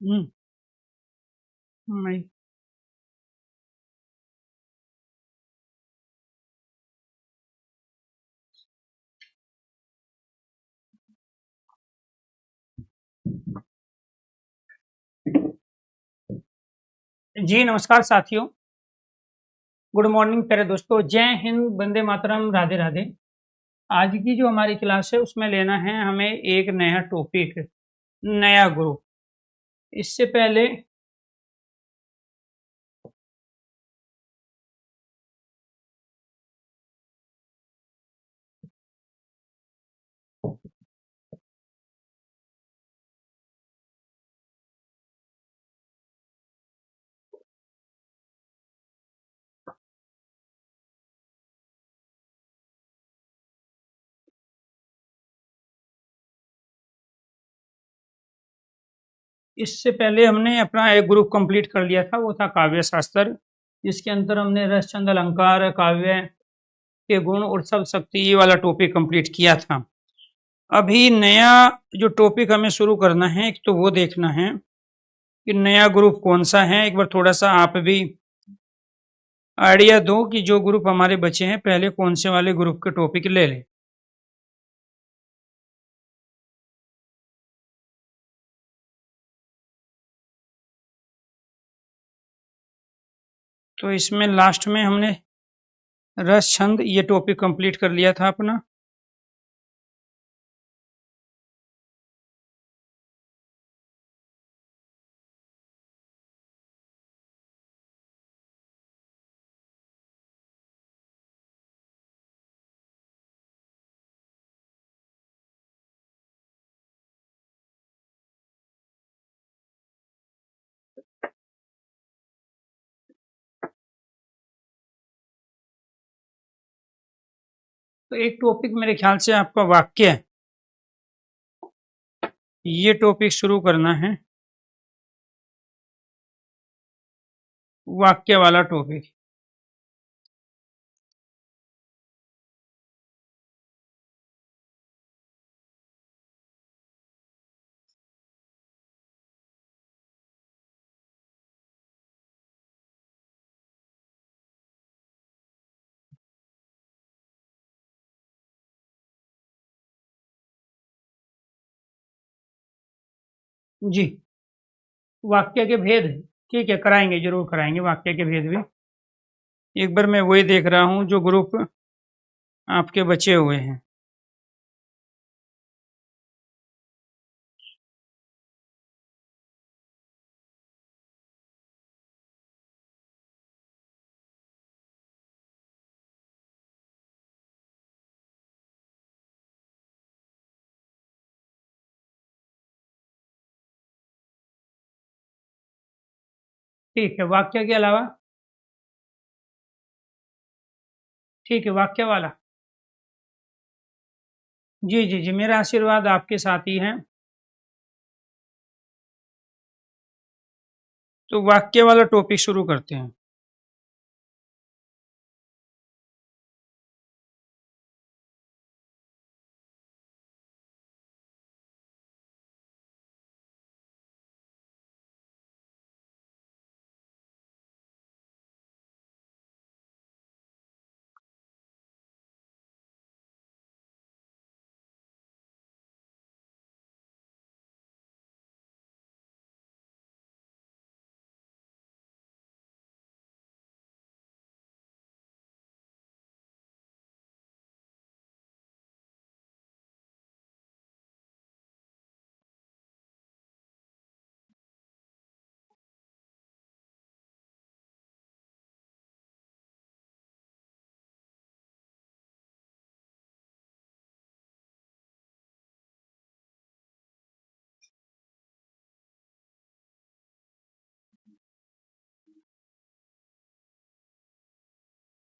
हम्म। मैं जी नमस्कार साथियों। गुड मॉर्निंग प्यारे दोस्तों। जय हिंद, वंदे मातरम, राधे राधे। आज की जो हमारी क्लास है उसमें लेना है हमें एक नया टॉपिक, नया ग्रुप। इससे पहले इससे पहले हमने अपना एक ग्रुप कंप्लीट कर लिया था, वो था काव्य शास्त्र, जिसके अंदर हमने रस छंद अलंकार, काव्य के गुण और सब शक्ति, ये वाला टॉपिक कंप्लीट किया था। अभी नया जो टॉपिक हमें शुरू करना है, एक तो वो देखना है कि नया ग्रुप कौन सा है। एक बार थोड़ा सा आप भी आइडिया दो कि जो ग्रुप हमारे बचे हैं पहले कौन से वाले ग्रुप के टॉपिक ले लें। तो इसमें लास्ट में हमने रस छंद ये टॉपिक कंप्लीट कर लिया था अपना। तो एक टॉपिक मेरे ख्याल से आपका वाक्य है, ये टॉपिक शुरू करना है, वाक्य वाला टॉपिक। जी, वाक्य के भेद। ठीक है, कराएंगे, जरूर कराएंगे वाक्य के भेद भी। एक बार मैं वही देख रहा हूँ जो ग्रुप आपके बचे हुए हैं। ठीक है, वाक्य के अलावा। ठीक है, वाक्य वाला। जी जी जी, मेरा आशीर्वाद आपके साथ ही है। तो वाक्य वाला टॉपिक शुरू करते हैं।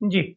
जी।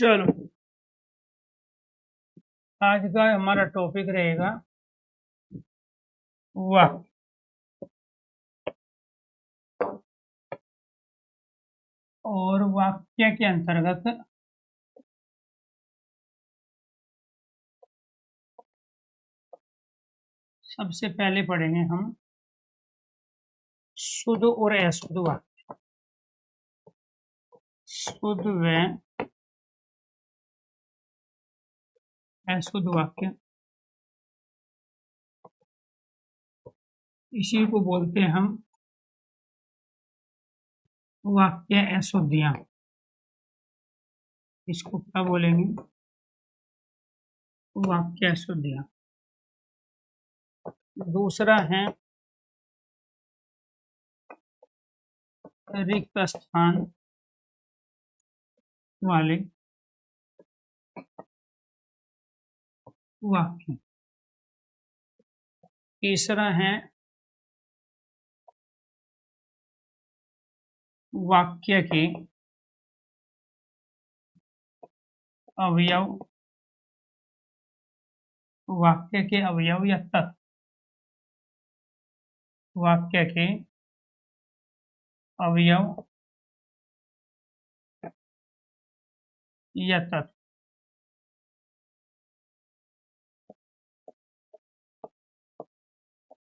चलो, आज का हमारा टॉपिक रहेगा वाक्य। और वाक्य के अंतर्गत सबसे पहले पढ़ेंगे हम शुद्ध और अशुद्ध वाक्य। शुद्ध व अशुद्ध वाक्य, इसी को बोलते हैं हम वाक्य अशुद्धियां। इसको क्या बोलेंगे? वाक्य अशुद्धियां। दूसरा है रिक्त स्थान वाले वाक्य। तीसरा है वाक्य के अवयव, वाक्य के अवयव या तत्व, वाक्य के अवयव या तत्व।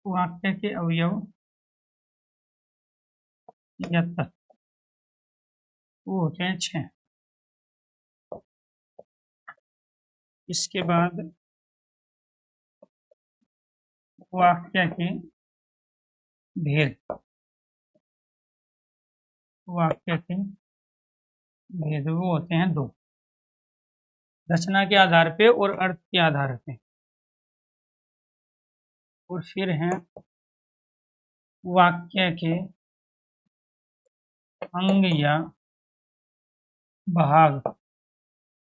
वाक्य के अवयव या तत्व वो होते हैं 6। इसके बाद वाक्य के भेद, वाक्य के भेद वो होते हैं 2, रचना के आधार पे और अर्थ के आधार पे। और फिर हैं वाक्य के अंग या भाग,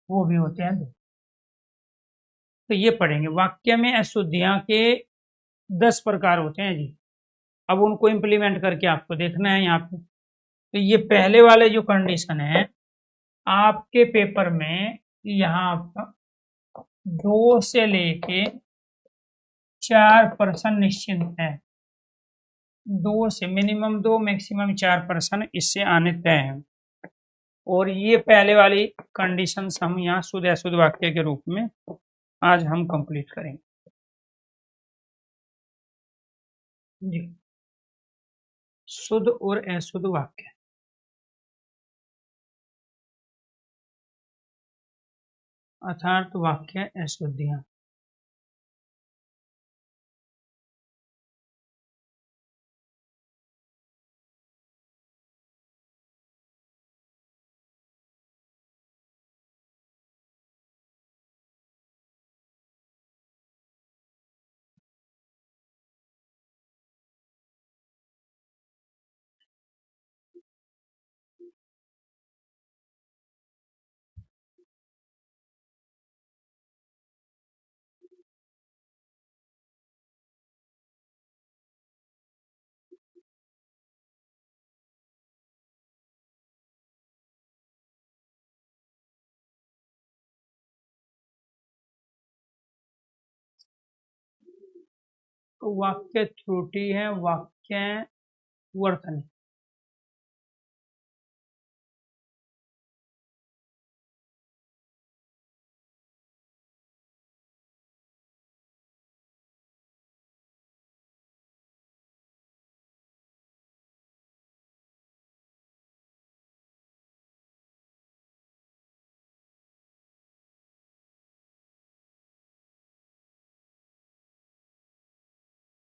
वो भी होते हैं 2। तो ये पढ़ेंगे। वाक्य में अशुद्धियां के 10 प्रकार होते हैं जी। अब उनको इम्प्लीमेंट करके आपको देखना है यहाँ पे। तो ये पहले वाले जो कंडीशन है आपके पेपर में, यहाँ आपका 2 से लेके 4% निश्चिंत है। 2 से मिनिमम 2, मैक्सिमम 4% इससे आने तय है। और ये पहले वाली कंडीशंस हम यहाँ शुद्ध अशुद्ध वाक्य के रूप में आज हम कंप्लीट करेंगे जी। शुद्ध और अशुद्ध वाक्य। अर्थात वाक्य अशुद्धियां। वाक्य त्रुटि है वाक्य वर्तनी।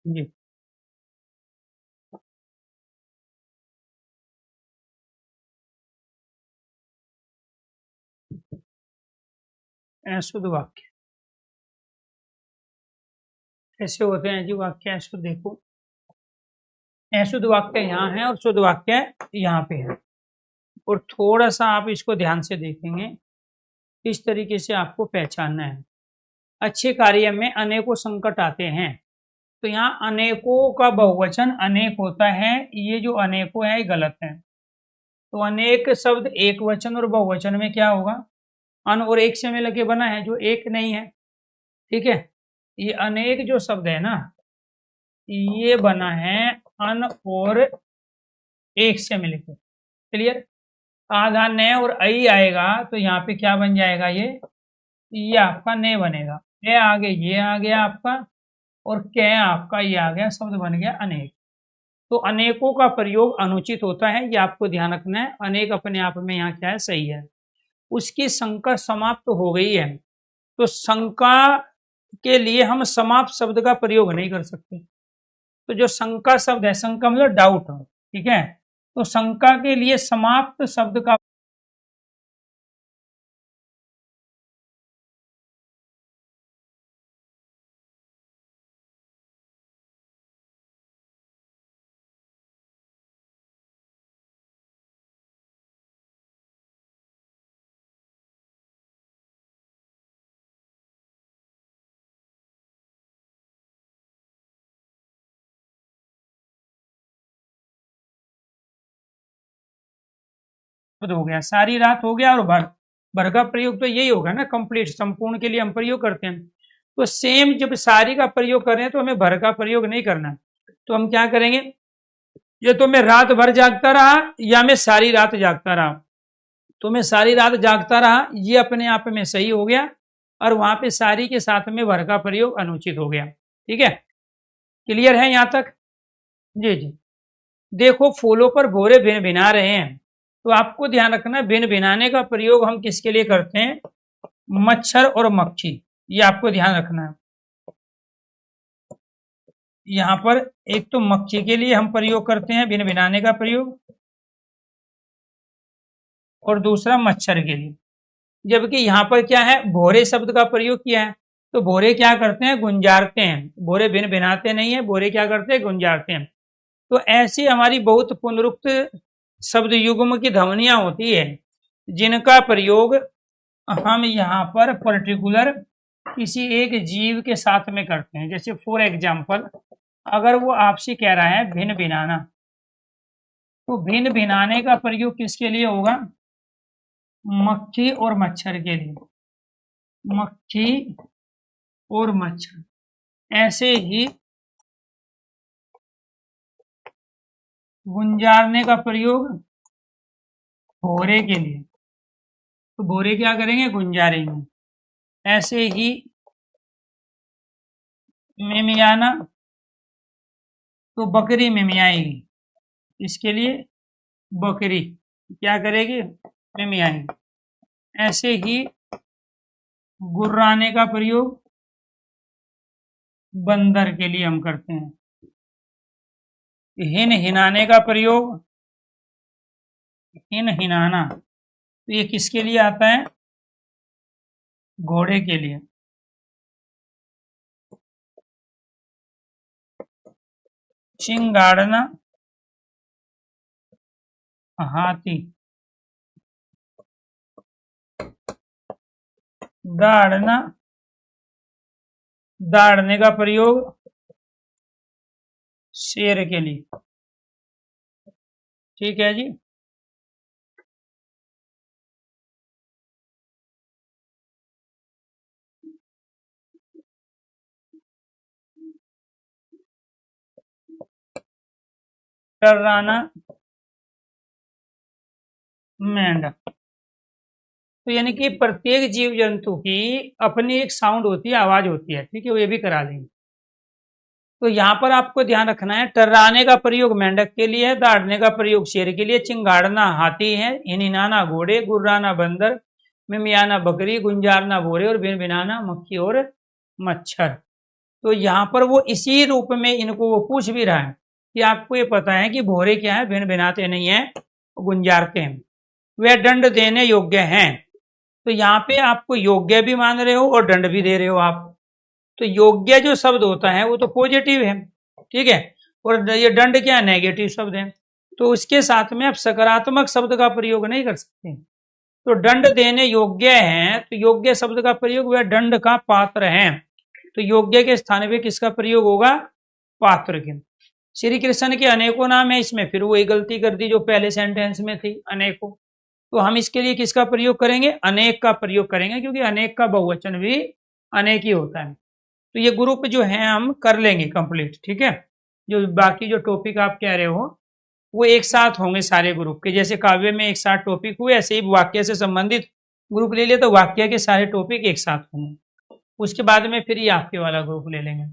जी, अशुद्ध वाक्य कैसे होते हैं जी? वाक्य अशुद्ध, देखो अशुद्ध वाक्य यहाँ है और शुद्ध वाक्य यहाँ पे है। और थोड़ा सा आप इसको ध्यान से देखेंगे, किस तरीके से आपको पहचानना है। अच्छे कार्य में अनेकों संकट आते हैं, तो यहाँ अनेकों का बहुवचन अनेक होता है। ये जो अनेकों है ये गलत है। तो अनेक शब्द एक वचन और बहुवचन में क्या होगा? अन और एक से मिलकर बना है, जो एक नहीं है। ठीक है, ये अनेक जो शब्द है ना, ये बना है अन और एक से मिलकर। क्लियर? आधा ने और आई आएगा तो यहाँ पे क्या बन जाएगा, ये आपका ने बनेगा। ए आगे ये आ गया आपका, और कै आपका ये आ गया, शब्द बन गया अनेक। तो अनेकों का प्रयोग अनुचित होता है, ये आपको ध्यान रखना है। अनेक अपने आप में यहाँ क्या है, सही है। उसकी शंका समाप्त तो हो गई है, तो शंका के लिए हम समाप्त शब्द का प्रयोग नहीं कर सकते। तो जो शंका शब्द है, शंका मतलब डाउट, ठीक है, तो शंका के लिए समाप्त शब्द का हो गया। सारी रात हो गया, और भर का प्रयोग तो यही होगा ना, कंप्लीट, संपूर्ण के लिए हम प्रयोग करते हैं। तो सेम जब सारी का प्रयोग कर रहे हैं तो हमें भर का प्रयोग नहीं करना। तो हम क्या करेंगे, ये तो मैं रात भर जागता रहा या मैं सारी रात जागता रहा, तो मैं सारी रात जागता रहा, ये अपने आप में सही हो गया, और वहां पे सारी के साथ में भर का प्रयोग अनुचित हो गया। ठीक है, क्लियर है यहां तक? जी जी। देखो, फूलों पर भोरे भिन भिना रहे हैं, तो आपको ध्यान रखना, भिन भिनाने का प्रयोग हम किसके लिए करते हैं, मच्छर और मक्खी, ये आपको ध्यान रखना है। यहाँ पर एक तो मक्खी के लिए हम प्रयोग करते हैं भिन भिनाने का प्रयोग, और दूसरा मच्छर के लिए। जबकि यहाँ पर क्या है, भोरे शब्द का प्रयोग किया है, तो भोरे क्या करते हैं, गुंजारते हैं। भोरे भिन भिनाते नहीं है, भोरे क्या करते हैं, गुंजारते हैं। तो ऐसी हमारी बहुत पुनरुक्त शब्द युग्म की ध्वनियां होती है, जिनका प्रयोग हम यहाँ पर पर्टिकुलर किसी एक जीव के साथ में करते हैं। जैसे फॉर एग्जाम्पल, अगर वो आपसे कह रहा है भिन भिनाना, तो भिन भिनाने का प्रयोग किसके लिए होगा, मक्खी और मच्छर के लिए। मक्खी और मच्छर। ऐसे ही गुंजारने का प्रयोग भोरे के लिए, तो भोरे क्या करेंगे, गुंजारेंगे। ऐसे ही मिमियाना, तो बकरी मिमियाएगी, इसके लिए बकरी क्या करेगी, मिमियाएगी। ऐसे ही गुर्राने का प्रयोग बंदर के लिए हम करते हैं। हिन हिनाने का प्रयोग, हिन हिनाना, तो ये किसके लिए आता है, घोड़े के लिए। चिंगाड़ना, हाथी। दाड़ना, दाड़ने का प्रयोग शेर के लिए। ठीक है जी। टर्राना, मेंढक। तो यानी कि प्रत्येक जीव जंतु की अपनी एक साउंड होती है, आवाज होती है। ठीक है, वो ये भी करा लेंगे। तो यहाँ पर आपको ध्यान रखना है, टर्राने का प्रयोग मेंढक के लिए है, दाड़ने का प्रयोग शेर के लिए, चिंगाड़ना हाथी है, हिनिनाना घोड़े, गुर्राना बंदर, मिमियाना बकरी, गुंजारना भोरे, और भिन भिनाना मक्खी और मच्छर। तो यहाँ पर वो इसी रूप में इनको वो पूछ भी रहा है कि आपको ये पता है कि भोरे क्या है, भिन भिनाते नहीं है, गुंजारते हैं, वे दंड देने योग्य हैं। तो यहाँ पे आपको योग्य भी मान रहे हो और दंड भी दे रहे हो आप। तो योग्य जो शब्द होता है वो तो पॉजिटिव है, ठीक है, और ये दंड क्या, नेगेटिव शब्द है। तो उसके साथ में आप सकारात्मक शब्द का प्रयोग नहीं कर सकते। तो दंड देने योग्य हैं, तो योग्य शब्द का प्रयोग वह दंड का पात्र है। तो योग्य के स्थान पे किसका प्रयोग होगा, पात्र के। श्री कृष्ण के अनेकों नाम है, इसमें फिर वही गलती कर दी जो पहले सेंटेंस में थी, अनेकों। तो हम इसके लिए किसका प्रयोग करेंगे? अनेक का प्रयोग करेंगे, क्योंकि अनेक का बहुवचन भी अनेक ही होता है। तो ये ग्रुप जो है हम कर लेंगे कंप्लीट, ठीक है। जो बाकी जो टॉपिक आप कह रहे हो वो एक साथ होंगे सारे ग्रुप के, जैसे काव्य में एक साथ टॉपिक हुए, ऐसे ही वाक्य से संबंधित ग्रुप ले लिया तो वाक्य के सारे टॉपिक एक साथ होंगे। उसके बाद में फिर ये आपके वाला ग्रुप ले लेंगे।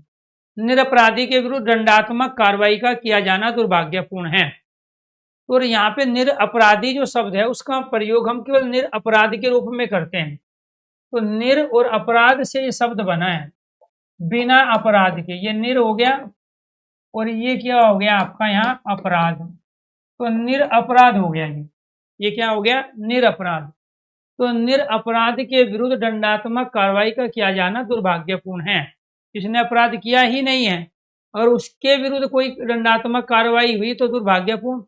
निरपराधी के विरुद्ध दंडात्मक कार्रवाई का किया जाना दुर्भाग्यपूर्ण है। और यहाँ पे निरपराधी जो शब्द है उसका प्रयोग हम केवल निरपराध के रूप में करते हैं। तो निर और अपराध से ये शब्द बना है, बिना अपराध के। ये निर हो गया और ये क्या हो गया आपका यहाँ अपराध, तो निरपराध हो गया। ये क्या हो गया? निरपराध। तो निरपराध के विरुद्ध दंडात्मक कार्रवाई का किया जाना दुर्भाग्यपूर्ण है। इसने अपराध किया ही नहीं है और उसके विरुद्ध कोई दंडात्मक कार्रवाई हुई तो दुर्भाग्यपूर्ण।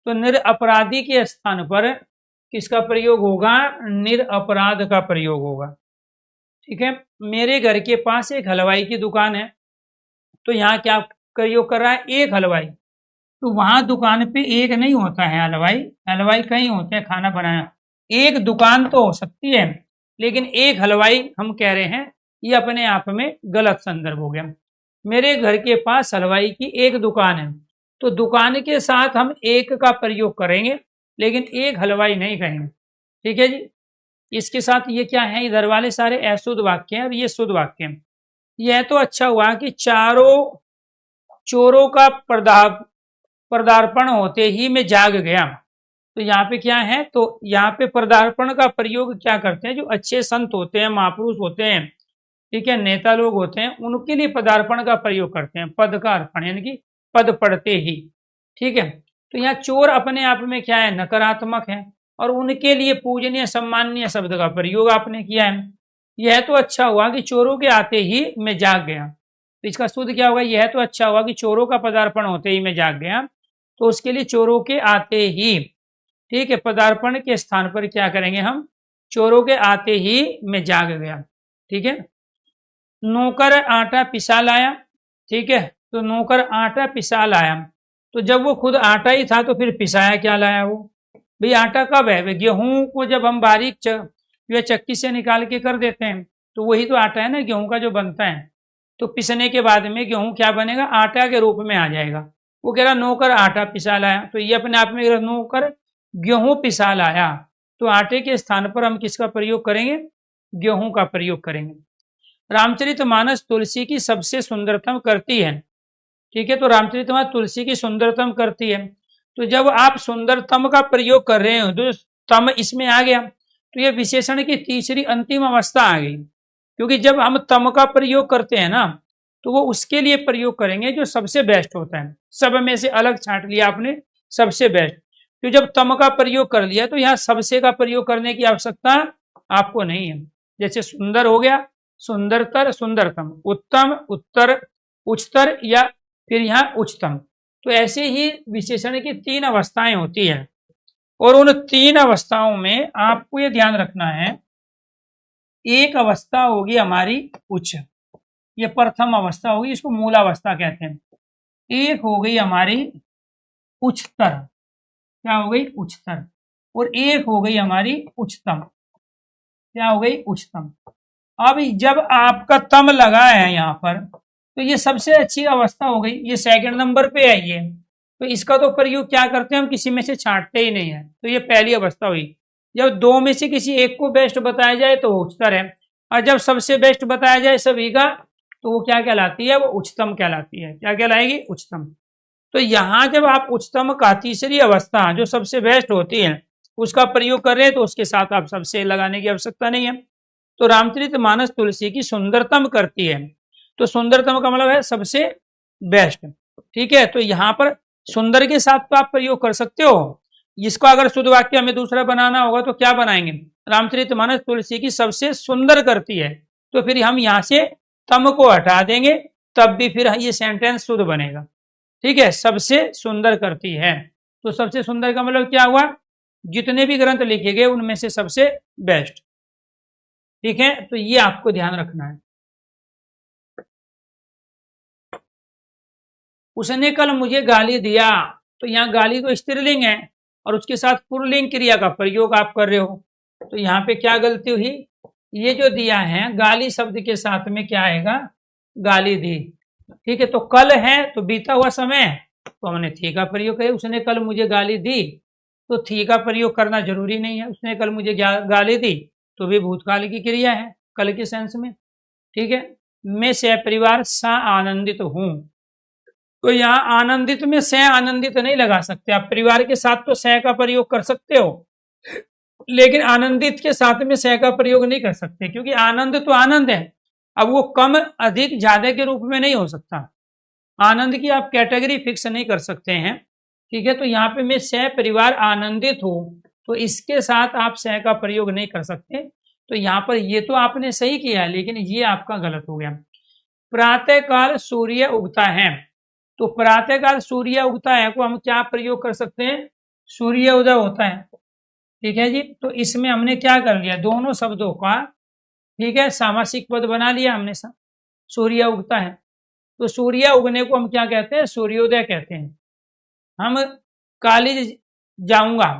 तो निरपराधी के स्थान पर किसका प्रयोग होगा? निरपराध का प्रयोग होगा, ठीक है। मेरे घर के पास एक हलवाई की दुकान है, तो यहाँ क्या प्रयोग कर रहा है? एक हलवाई। तो वहां दुकान पे एक नहीं होता है हलवाई, हलवाई कहीं होते हैं खाना बनाना। एक दुकान तो हो सकती है लेकिन एक हलवाई हम कह रहे हैं, ये अपने आप में गलत संदर्भ हो गया। मेरे घर के पास हलवाई की एक दुकान है, तो दुकान के साथ हम एक का प्रयोग करेंगे लेकिन एक हलवाई नहीं कहेंगे, ठीक है जी। इसके साथ ये क्या है? इधर वाले सारे अशुद्ध वाक्य हैं और ये शुद्ध वाक्य हैं। यह तो अच्छा हुआ कि चारों चोरों का पदार्पण होते ही मैं जाग गया। तो यहाँ पे क्या है? तो यहाँ पे पदार्पण का प्रयोग क्या करते हैं? जो अच्छे संत होते हैं, महापुरुष होते हैं, ठीक है, नेता लोग होते हैं, उनके लिए पदार्पण का प्रयोग करते हैं, पद का अर्पण, यानी कि पद पढ़ते ही, ठीक है। तो यहाँ चोर अपने आप में क्या है? नकारात्मक है और उनके लिए पूजनीय सम्माननीय शब्द का प्रयोग आपने किया है। यह तो अच्छा हुआ कि चोरों के आते ही मैं जाग गया। तो इसका शुद्ध क्या होगा? यह तो अच्छा हुआ कि चोरों का पदार्पण होते ही मैं जाग गया। तो उसके लिए चोरों के आते ही, ठीक है, पदार्पण के स्थान पर क्या करेंगे हम? चोरों के आते ही मैं जाग गया, ठीक है। नौकर आटा पिसा लाया, ठीक है। तो नौकर आटा पिसा लाया, तो जब वो खुद आटा ही था तो फिर पिसाया क्या लाया वो? भाई आटा कब है? गेहूं को जब हम बारीक या चक्की से निकाल के कर देते हैं तो वही तो आटा है ना, गेहूं का जो बनता है। तो पिसने के बाद में गेहूं क्या बनेगा? आटा के रूप में आ जाएगा। वो कह रहा नौकर आटा पिसा लाया, तो ये अपने आप में नौकर गेहूं पिसा लाया। तो आटे के स्थान पर हम किसका प्रयोग करेंगे? गेहूं का प्रयोग करेंगे। रामचरितमानस तुलसी की सबसे सुंदरतम करती है, ठीक है। तो रामचरितमानस तुलसी की सुंदरतम करती है। तो जब आप सुंदरतम का प्रयोग कर रहे हो तो तम इसमें आ गया, तो यह विशेषण की तीसरी अंतिम अवस्था आ गई। क्योंकि जब हम तम का प्रयोग करते हैं ना तो वो उसके लिए प्रयोग करेंगे जो सबसे बेस्ट होता है, सब में से अलग छांट लिया आपने सबसे बेस्ट। तो जब तम का प्रयोग कर लिया तो यहाँ सबसे का प्रयोग करने की आवश्यकता आपको नहीं है। जैसे सुंदर हो गया, सुंदरतर, सुंदरतम, उत्तम, उत्तर, उच्चतर या फिर यहाँ उच्चतम। तो ऐसे ही विशेषण की तीन अवस्थाएं होती है और उन तीन अवस्थाओं में आपको ये ध्यान रखना है, एक अवस्था होगी हमारी उच्च, ये प्रथम अवस्था होगी, इसको मूलावस्था कहते हैं। एक हो गई हमारी उच्चतर, क्या हो गई? उच्चतर। और एक हो गई हमारी उच्चतम, क्या हो गई? उच्चतम। अब जब आपका तम लगा है यहाँ पर तो ये सबसे अच्छी अवस्था हो गई, ये सेकंड नंबर पे आई है। तो इसका तो प्रयोग क्या करते हैं हम? किसी में से छांटते ही नहीं है। तो ये पहली अवस्था हुई। जब दो में से किसी एक को बेस्ट बताया जाए तो वो उच्चतर है, और जब सबसे बेस्ट बताया जाए सभी का तो वो क्या कहलाती है? वो उच्चतम कहलाती है। क्या कहलाएगी? उच्चतम। तो यहाँ जब आप उच्चतम का तीसरी अवस्था जो सबसे बेस्ट होती है उसका प्रयोग कर रहे हैं तो उसके साथ आप सबसे लगाने की आवश्यकता नहीं है। तो रामचरितमानस तुलसी की सुंदरतम करती है, तो सुंदरतम का मतलब है सबसे बेस्ट, ठीक है। तो यहाँ पर सुंदर के साथ तो आप प्रयोग कर सकते हो। इसका अगर शुद्ध वाक्य हमें दूसरा बनाना होगा तो क्या बनाएंगे? रामचरितमानस तुलसी की सबसे सुंदर करती है, तो फिर हम यहाँ से तम को हटा देंगे, तब भी फिर ये सेंटेंस शुद्ध बनेगा, ठीक है। सबसे सुंदर करती है, तो सबसे सुंदर का मतलब क्या हुआ? जितने भी ग्रंथ लिखे गए उनमें से सबसे बेस्ट, ठीक है। तो ये आपको ध्यान रखना है। उसने कल मुझे गाली दिया, तो यहाँ गाली तो स्त्रीलिंग है और उसके साथ पुल्लिंग क्रिया का प्रयोग आप कर रहे हो, तो यहाँ पे क्या गलती हुई, ये जो दिया है गाली शब्द के साथ में क्या आएगा, गाली दी। ठीक है, तो कल है तो बीता हुआ समय है, तो हमने थी का प्रयोग किया। उसने कल मुझे गाली दी, तो थी का प्रयोग करना जरूरी नहीं है। उसने कल मुझे गाली दी तो भी भूतकाल की क्रिया है, कल के सेंस में। ठीक है, मैं सपरिवार सा आनंदित हूं, तो यहाँ आनंदित में से आनंदित नहीं लगा सकते आप। परिवार के साथ तो से का प्रयोग कर सकते हो, लेकिन आनंदित के साथ में से का प्रयोग नहीं कर सकते, क्योंकि आनंद तो आनंद है। अब वो कम अधिक ज्यादा के रूप में नहीं हो सकता। आनंद की आप कैटेगरी फिक्स नहीं कर सकते हैं। ठीक है, तो यहाँ पे मैं सह परिवार आनंदित हूं, तो इसके साथ आप सह का प्रयोग नहीं कर सकते। तो यहाँ पर ये तो आपने सही किया, लेकिन ये आपका गलत हो गया। प्रातः काल सूर्य उगता है, तो प्रातः काल सूर्य उगता है को हम क्या प्रयोग कर सकते हैं, सूर्य उदय होता है। ठीक है जी, तो इसमें हमने क्या कर लिया, दोनों शब्दों का, ठीक है, सामासिक पद बना लिया हमने। सूर्य उगता है, तो सूर्य उगने को हम क्या कहते हैं, सूर्योदय कहते हैं। हम कॉलेज जाऊंगा,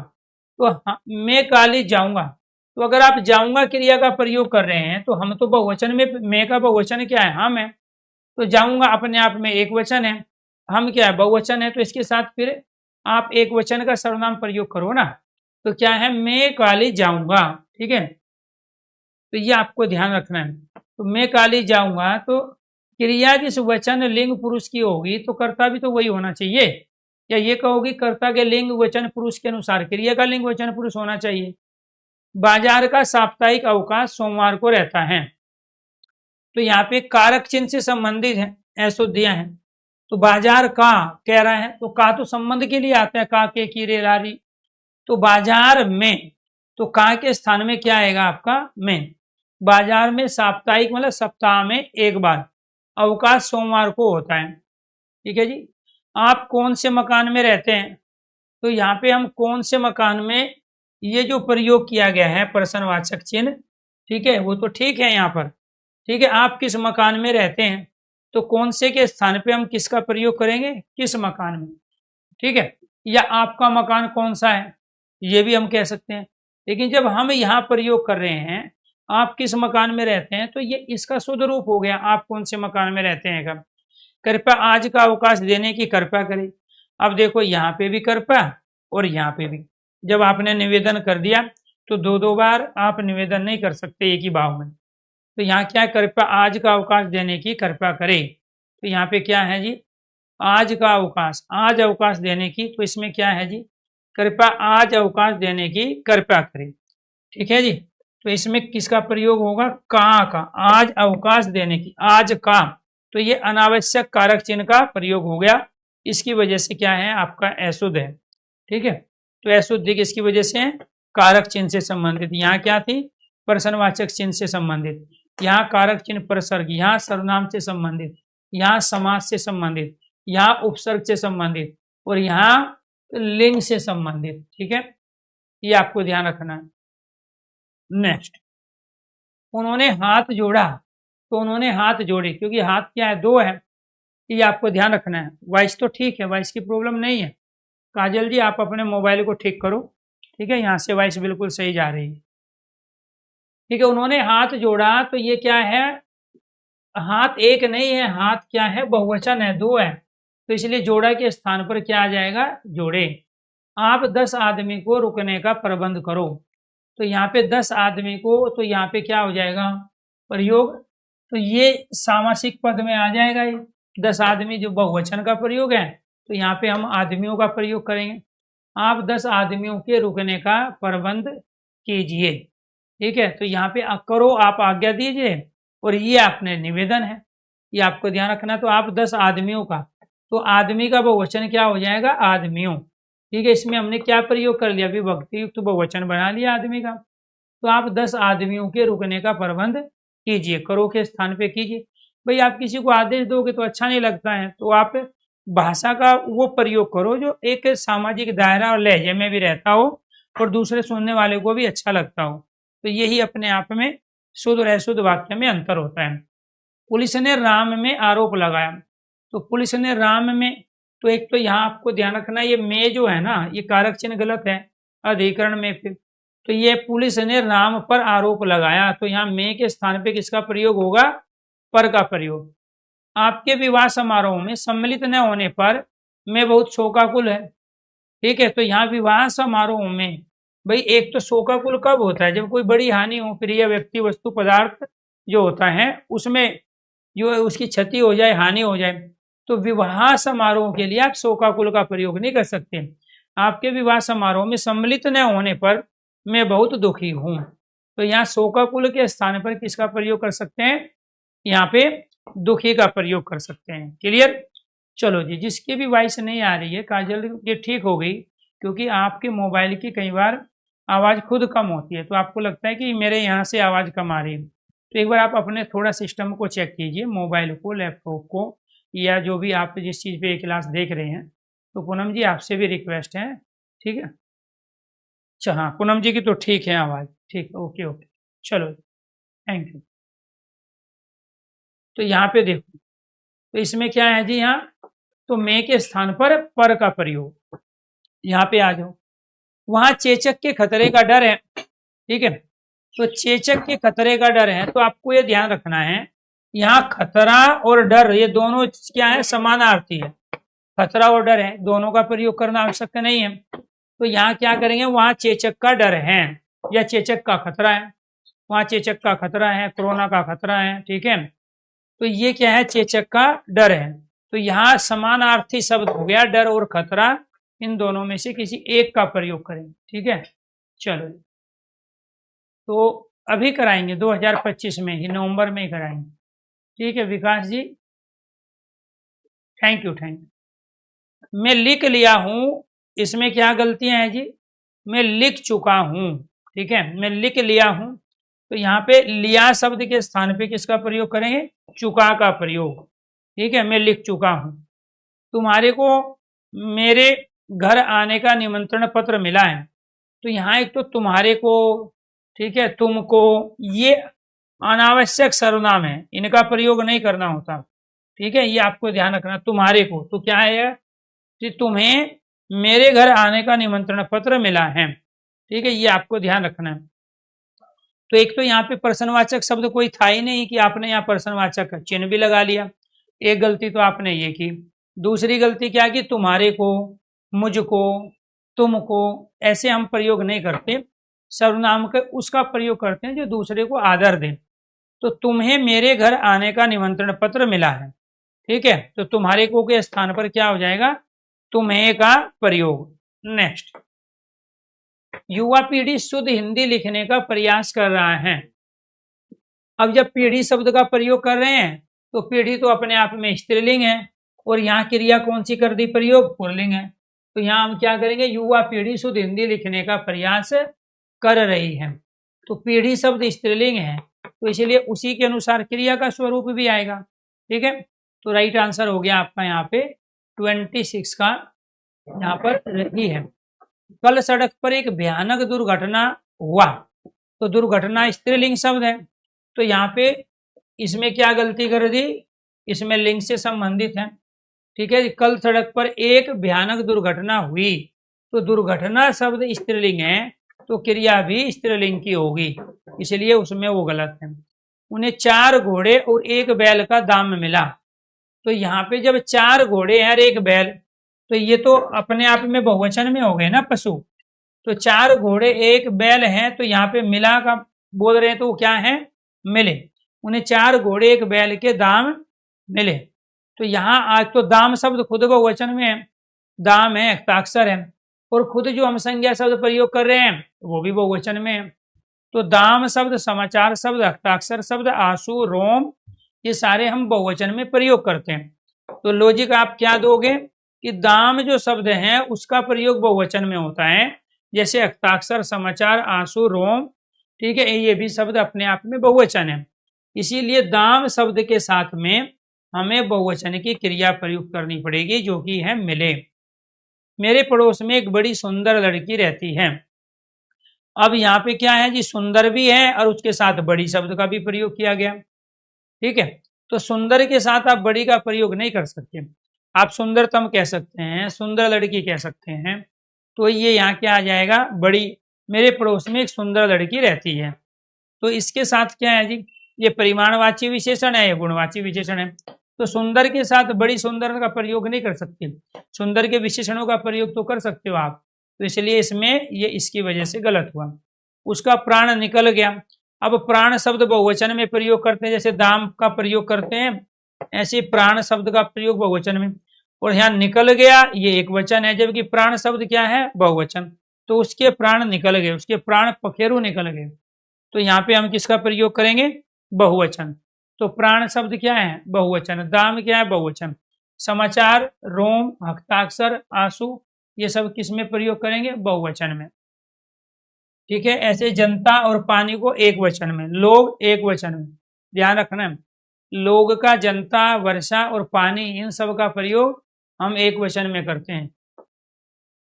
तो मैं कॉलेज जाऊंगा, तो अगर आप जाऊंगा क्रिया का प्रयोग कर रहे हैं, तो हम तो बहुवचन में, मैं का बहुवचन क्या है, हम है, तो जाऊंगा अपने आप में एक वचन है, हम क्या है, बहुवचन है, तो इसके साथ फिर आप एक वचन का सर्वनाम प्रयोग करो ना, तो क्या है, मैं कॉलेज जाऊंगा। ठीक है, तो ये आपको ध्यान रखना है। तो मैं कॉलेज जाऊंगा, तो क्रिया जिस वचन लिंग पुरुष की होगी, तो कर्ता भी तो वही होना चाहिए, या ये कहोगी कर्ता के लिंग वचन पुरुष के अनुसार क्रिया का लिंग वचन पुरुष होना चाहिए। बाजार का साप्ताहिक अवकाश सोमवार को रहता है, तो यहाँ पे कारक चिन्ह से संबंधित है, ऐसो दिया है, तो बाजार का कह रहा है, तो का तो संबंध के लिए आता है, का के की रे रारी, तो बाजार में, तो का के स्थान में क्या आएगा आपका, में। बाजार में साप्ताहिक मतलब सप्ताह में एक बार अवकाश सोमवार को होता है। ठीक है जी, आप कौन से मकान में रहते हैं, तो यहाँ पे हम कौन से मकान में, ये जो प्रयोग किया गया है प्रश्नवाचक चिन्ह, ठीक है, वो तो ठीक है यहाँ पर। ठीक है, आप किस मकान में रहते हैं, तो कौन से के स्थान पे हम किसका प्रयोग करेंगे, किस मकान में। ठीक है, या आपका मकान कौन सा है, ये भी हम कह सकते हैं। लेकिन जब हम यहाँ प्रयोग कर रहे हैं आप किस मकान में रहते हैं, तो ये इसका शुद्ध रूप हो गया, आप कौन से मकान में रहते हैं का। कृपया आज का अवकाश देने की कृपया करें। अब देखो यहाँ पे भी कृपया और यहाँ पे भी, जब आपने निवेदन कर दिया तो दो दो बार आप निवेदन नहीं कर सकते एक ही भाव में। तो यहाँ क्या है, कृपया आज का अवकाश देने की कृपया करें, तो यहाँ पे क्या है जी, आज का अवकाश, आज अवकाश देने की, तो इसमें क्या है जी, कृपया आज अवकाश देने की कृपया करें। ठीक है जी, तो इसमें किसका प्रयोग होगा, का, आज अवकाश देने की, आज का, तो ये अनावश्यक कारक चिन्ह का प्रयोग हो गया, इसकी वजह से क्या है आपका अशुद्ध है। ठीक है, तो अशुद्धि किसकी वजह से है, कारक चिन्ह से संबंधित। यहाँ क्या थी, प्रश्नवाचक चिन्ह से संबंधित, यहाँ कारक चिन्ह प्रसर्ग, यहाँ सर्वनाम से संबंधित, यहाँ समास से संबंधित, यहाँ उपसर्ग से संबंधित, और यहाँ लिंग से संबंधित। ठीक है, ये आपको ध्यान रखना है। नेक्स्ट, उन्होंने हाथ जोड़ा, तो उन्होंने हाथ जोड़े, क्योंकि हाथ क्या है, दो है, ये आपको ध्यान रखना है। वॉइस तो ठीक है, वॉइस की प्रॉब्लम नहीं है। काजल जी आप अपने मोबाइल को ठीक करो, ठीक है, यहाँ से वॉइस बिल्कुल सही जा रही है। ठीक है, उन्होंने हाथ जोड़ा, तो ये क्या है, हाथ एक नहीं है, हाथ क्या है, बहुवचन है, दो है, तो इसलिए जोड़ा के स्थान पर क्या आ जाएगा, जोड़े। आप 10 आदमी को रुकने का प्रबंध करो, तो यहाँ पे 10 आदमी को, तो यहाँ पे क्या हो जाएगा, प्रयोग, तो ये सामासिक पद में आ जाएगा। ये 10 आदमी जो बहुवचन का प्रयोग है, तो यहाँ पे हम आदमियों का प्रयोग करेंगे। आप 10 आदमियों के रुकने का प्रबंध कीजिए। ठीक है, तो यहाँ पे करो, आप आज्ञा दीजिए, और ये आपने निवेदन है, ये आपको ध्यान रखना। तो आप 10 आदमियों का, तो आदमी का बहुवचन क्या हो जाएगा, आदमियों। ठीक है, इसमें हमने क्या प्रयोग कर लिया, विभक्ति युक्त बहुवचन बना लिया आदमी का। तो आप 10 आदमियों के रुकने का प्रबंध कीजिए, करो के स्थान पे कीजिए। भाई आप किसी को आदेश दोगे तो अच्छा नहीं लगता है, तो आप भाषा का वो प्रयोग करो जो एक सामाजिक दायरा और लहजे में भी रहता हो और दूसरे सुनने वाले को भी अच्छा लगता हो। तो यही अपने आप में शुद्ध और अशुद्ध वाक्य में अंतर होता है। पुलिस ने राम में आरोप लगाया, तो पुलिस ने राम में, तो एक तो यहाँ आपको ध्यान रखना, ये में जो है ना, ये कारक चिन्ह गलत है अधिकरण में। फिर तो ये पुलिस ने राम पर आरोप लगाया, तो यहाँ में के स्थान पे किसका प्रयोग होगा? पर का प्रयोग। आपके विवाह समारोह में सम्मिलित न होने पर मैं बहुत शोकाकुल है। ठीक है, तो यहाँ विवाह समारोह में भाई एक तो शोकाकुल कब होता है? जब कोई बड़ी हानि हो, प्रिय व्यक्ति वस्तु पदार्थ जो होता है उसमें जो उसकी क्षति हो जाए, हानि हो जाए, तो विवाह समारोह के लिए आप शोकाकुल का प्रयोग नहीं कर सकते। आपके विवाह समारोह में सम्मिलित न होने पर मैं बहुत दुखी हूं, तो यहाँ शोकाकुल के स्थान पर किसका प्रयोग कर सकते हैं? यहाँ पे दुखी का प्रयोग कर सकते हैं। क्लियर? चलो जी, जिसकी भी वॉइस नहीं आ रही है काजल, ये ठीक हो गई, क्योंकि आपके मोबाइल की कई बार आवाज़ खुद कम होती है, तो आपको लगता है कि मेरे यहाँ से आवाज़ कम आ रही है। तो एक बार आप अपने थोड़ा सिस्टम को चेक कीजिए, मोबाइल को, लैपटॉप को, या जो भी आप जिस चीज़ पे क्लास देख रहे हैं। तो पूनम जी आपसे भी रिक्वेस्ट है, ठीक है? अच्छा हाँ, पूनम जी की तो ठीक है आवाज़, ठीक है, ओके ओके, चलो थैंक यू। तो यहाँ पे देखो, तो इसमें क्या है जी, यहाँ तो मैं के स्थान पर का प्रयोग। यहाँ पे आ जाओ, वहां चेचक के खतरे का डर है। ठीक है, तो चेचक के खतरे का डर है, तो आपको ये ध्यान रखना है, यहाँ खतरा और डर ये दोनों क्या है? समानार्थी है। खतरा और डर है, दोनों का प्रयोग करना आवश्यक नहीं है। तो यहाँ क्या करेंगे? वहां चेचक का डर है या चेचक का खतरा है, वहां चेचक का खतरा है, कोरोना का खतरा है। ठीक है, तो ये क्या है? चेचक का डर है। तो यहाँ समानार्थी शब्द हो गया डर और खतरा, इन दोनों में से किसी एक का प्रयोग करेंगे। ठीक है, चलो तो अभी कराएंगे 2025 में ही, नवंबर में ही कराएंगे। ठीक है विकास जी, थैंक यू थैंक यू। मैं लिख लिया हूं, इसमें क्या गलतियां हैं जी? मैं लिख चुका हूं। ठीक है, मैं लिख लिया हूं, तो यहाँ पे लिया शब्द के स्थान पे किसका प्रयोग करेंगे? चुका का प्रयोग। ठीक है, मैं लिख चुका हूं। तुम्हारे को मेरे घर आने का निमंत्रण पत्र मिला है, तो यहाँ एक तो तुम्हारे को, ठीक है, तुमको, ये अनावश्यक सर्वनाम है, इनका प्रयोग नहीं करना होता। ठीक है, ये आपको ध्यान रखना। तुम्हारे को तो क्या है कि तुम्हें मेरे घर आने का निमंत्रण पत्र मिला है। ठीक है, ये आपको ध्यान रखना है। तो एक तो यहाँ पे प्रश्नवाचक शब्द कोई था ही नहीं कि आपने यहाँ प्रश्नवाचक चिन्ह भी लगा लिया, एक गलती तो आपने ये की। दूसरी गलती क्या की? तुम्हारे को, मुझको, तुमको ऐसे हम प्रयोग नहीं करते, सर्वनाम के उसका प्रयोग करते हैं जो दूसरे को आदर दे। तो तुम्हें मेरे घर आने का निमंत्रण पत्र मिला है। ठीक है, तो तुम्हारे को के स्थान पर क्या हो जाएगा? तुम्हें का प्रयोग। नेक्स्ट, युवा पीढ़ी शुद्ध हिंदी लिखने का प्रयास कर रहा है। अब जब पीढ़ी शब्द का प्रयोग कर रहे हैं, तो पीढ़ी तो अपने आप में स्त्रीलिंग है, और यहाँ क्रिया कौन सी कर दी? प्रयोग, पुल्लिंग है। तो यहाँ हम क्या करेंगे? युवा पीढ़ी शुद्ध हिंदी लिखने का प्रयास कर रही है। तो पीढ़ी शब्द स्त्रीलिंग है, तो इसलिए उसी के अनुसार क्रिया का स्वरूप भी आएगा। ठीक है, तो राइट आंसर हो गया आपका यहाँ पे 26 का यहाँ पर रही है। कल सड़क पर एक भयानक दुर्घटना हुआ, तो दुर्घटना स्त्रीलिंग शब्द है, तो यहाँ पे इसमें क्या गलती कर दी? इसमें लिंग से संबंधित है। ठीक है, कल सड़क पर एक भयानक दुर्घटना हुई, तो दुर्घटना शब्द स्त्रीलिंग है, तो क्रिया भी स्त्रीलिंग की होगी, इसलिए उसमें वो गलत है। उन्हें 4 घोड़े और 1 बैल का दाम मिला, तो यहाँ पे जब 4 घोड़े और 1 बैल, तो ये तो अपने आप में बहुवचन में हो गए ना पशु। तो 4 घोड़े 1 बैल हैं, तो यहाँ पे मिला का बोल रहे हैं, तो क्या है? मिले। उन्हें 4 घोड़े 1 बैल के दाम मिले, तो यहाँ आज तो दाम शब्द खुद बहुवचन में है, दाम है, हस्ताक्षर है, और खुद जो हम संज्ञा शब्द प्रयोग कर रहे हैं वो भी बहुवचन में है। तो दाम शब्द, समाचार शब्द, हस्ताक्षर शब्द, आंसू, रोम, ये सारे हम बहुवचन में प्रयोग करते हैं। तो लॉजिक आप क्या दोगे कि दाम जो शब्द है उसका प्रयोग बहुवचन में होता है, जैसे हस्ताक्षर, समाचार, आंसू, रोम। ठीक है, ये भी शब्द अपने आप में बहुवचन है, इसीलिए दाम शब्द के साथ में हमें बहुवचन की क्रिया प्रयुक्त करनी पड़ेगी, जो कि है मिले। मेरे पड़ोस में एक बड़ी सुंदर लड़की रहती है। अब यहाँ पे क्या है जी? सुंदर भी है और उसके साथ बड़ी शब्द का भी प्रयोग किया गया। ठीक है, तो सुंदर के साथ आप बड़ी का प्रयोग नहीं कर सकते। आप सुंदरतम कह सकते हैं, सुंदर लड़की कह सकते हैं। तो ये यहाँ क्या आ जाएगा, बड़ी, मेरे पड़ोस में एक सुंदर लड़की रहती है। तो इसके साथ क्या है जी, ये परिमाणवाची विशेषण है, ये गुणवाची विशेषण है। तो सुंदर के साथ बड़ी सुंदर का प्रयोग नहीं कर सकते, सुंदर के विशेषणों का प्रयोग तो कर सकते हो आप। तो इसलिए इसमें ये इसकी वजह से गलत हुआ। उसका प्राण निकल गया। अब प्राण शब्द बहुवचन में प्रयोग करते हैं, जैसे दाम का प्रयोग करते हैं, ऐसे प्राण शब्द का प्रयोग बहुवचन में। और यहाँ निकल गया, ये एक वचन है, जबकि प्राण शब्द क्या है, बहुवचन। तो उसके प्राण निकल गए, उसके प्राण पखेरु निकल गए। तो यहाँ पे हम किसका प्रयोग करेंगे, बहुवचन। तो प्राण शब्द क्या है, बहुवचन। दाम क्या है, बहुवचन। समाचार, रोम, हस्ताक्षर, आंसू, ये सब किस में प्रयोग करेंगे, बहुवचन में। ठीक है। ऐसे जनता और पानी को एक वचन में, लोग एक वचन में, ध्यान रखना है। लोग का, जनता, वर्षा और पानी, इन सब का प्रयोग हम एक वचन में करते हैं।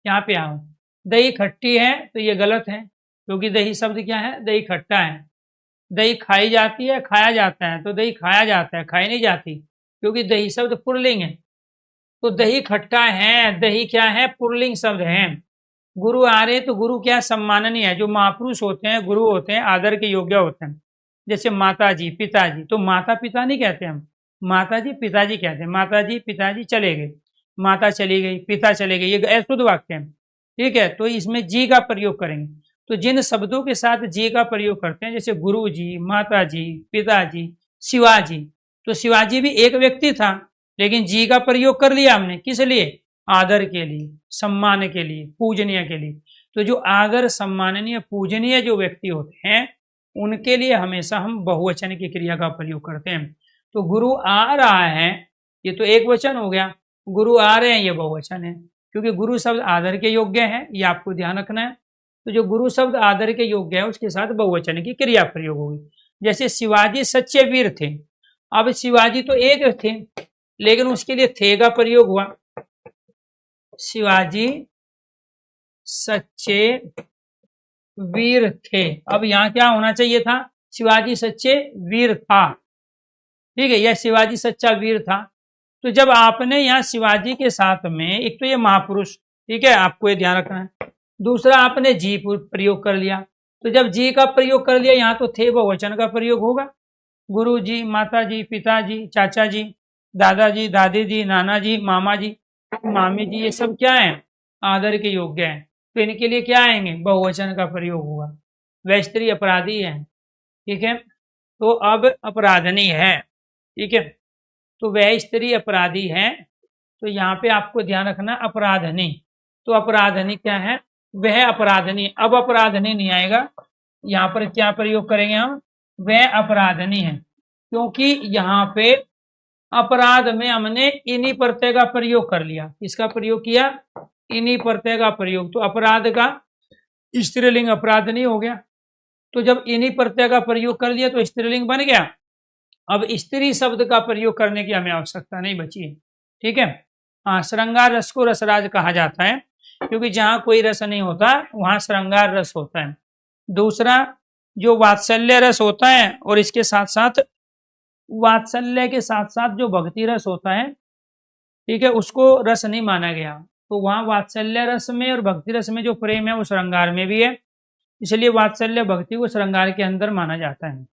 यहाँ पे आओ, दही खट्टी है तो ये गलत है, क्योंकि दही शब्द क्या है, दही खट्टा है। दही खाई जाती है, खाया जाता है, तो दही खाया जाता है, खाई नहीं जाती, क्योंकि दही शब्द पुल्लिंग है। तो दही खट्टा है, दही क्या है, पुल्लिंग शब्द है। गुरु आ रहे, तो गुरु क्या सम्माननीय है, जो महापुरुष होते हैं, गुरु होते हैं, आदर के योग्य होते हैं। जैसे माता जी, पिताजी, तो माता पिता नहीं कहते हम, माता जी पिताजी कहते हैं। माता जी पिताजी चले गए, माता चली गई, पिता चले गए, ये शुद्ध वाक्य है। ठीक है। तो इसमें जी का प्रयोग करेंगे। तो जिन शब्दों के साथ जी का प्रयोग करते हैं, जैसे गुरु जी, माता जी, पिताजी, शिवाजी, तो शिवाजी भी एक व्यक्ति था, लेकिन जी का प्रयोग कर लिया हमने, किस लिए, आदर के लिए, सम्मान के लिए, पूजनीय के लिए। तो जो आदर, सम्माननीय, पूजनीय जो व्यक्ति होते हैं, उनके लिए हमेशा हम बहुवचन की क्रिया का प्रयोग करते हैं। तो गुरु आ रहा है, ये तो एक वचन हो गया, गुरु आ रहे हैं ये बहुवचन है, क्योंकि गुरु शब्द आदर के योग्य है, ये आपको ध्यान रखना है। तो जो गुरु शब्द आदर के योग्य है, उसके साथ बहुवचन की क्रिया प्रयोग होगी। जैसे शिवाजी सच्चे वीर थे। अब शिवाजी तो एक थे, लेकिन उसके लिए थे का प्रयोग हुआ। शिवाजी सच्चे वीर थे। अब यहाँ क्या होना चाहिए था, शिवाजी सच्चे वीर था। ठीक है, यह शिवाजी सच्चा वीर था। तो जब आपने यहाँ शिवाजी के साथ में, एक तो ये महापुरुष, ठीक है, आपको ये ध्यान रखना है। दूसरा, आपने जी प्रयोग कर लिया। तो जब जी का प्रयोग कर लिया, यहाँ तो थे बहुवचन का प्रयोग होगा। गुरु जी, माता जी, पिताजी, चाचा जी, दादाजी, दादी जी, नाना जी, मामा जी, मामी जी, ये सब क्या है, आदर के योग्य है। तो इनके लिए क्या आएंगे, बहुवचन का प्रयोग होगा। वह स्त्री अपराधी है। ठीक है। तो अब अपराधनी है। ठीक है। तो वह स्त्री अपराधी है। तो यहाँ पे आपको ध्यान रखना, अपराधनी। तो अपराधनी क्या है, वह अपराधनी। अब अपराधनी नहीं आएगा, यहाँ पर क्या प्रयोग करेंगे हम, वह अपराधनी है। क्योंकि यहाँ पे अपराध में हमने इन्हीं प्रत्यय का प्रयोग कर लिया। किसका प्रयोग किया, इन्हीं प्रत्यय का प्रयोग। तो अपराध का स्त्रीलिंग अपराधनी हो गया। तो जब इन्हीं प्रत्यय का प्रयोग कर लिया तो स्त्रीलिंग बन गया। अब स्त्री शब्द का प्रयोग करने की हमें आवश्यकता नहीं बची है। ठीक है। हाँ, श्रृंगार रस को रसराज कहा जाता है, क्योंकि जहां कोई रस नहीं होता वहां श्रृंगार रस होता है। दूसरा, जो वात्सल्य रस होता है, और इसके साथ साथ वात्सल्य के साथ साथ जो भक्ति रस होता है, ठीक है, उसको रस नहीं माना गया। तो वहां वात्सल्य रस में और भक्ति रस में जो प्रेम है वो श्रृंगार में भी है, इसलिए वात्सल्य भक्ति को श्रृंगार के अंदर माना जाता है।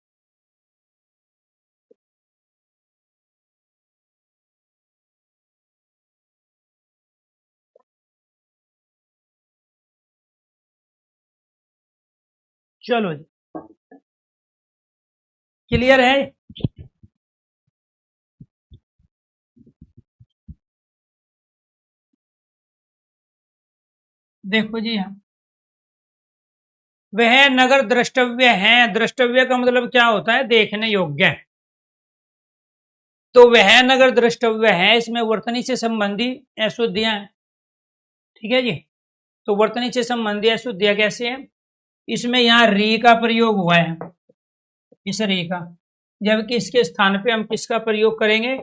चलो जी, क्लियर है। देखो जी, हाँ, वह नगर द्रष्टव्य है। द्रष्टव्य का मतलब क्या होता है, देखने योग्य है। तो वह नगर द्रष्टव्य है, इसमें वर्तनी से संबंधी अशुद्धियां हैं। ठीक है जी। तो वर्तनी से संबंधी अशुद्धियां कैसे है, इसमें यहाँ री का प्रयोग हुआ है, इस री का, जबकि इसके स्थान पे हम किसका प्रयोग करेंगे,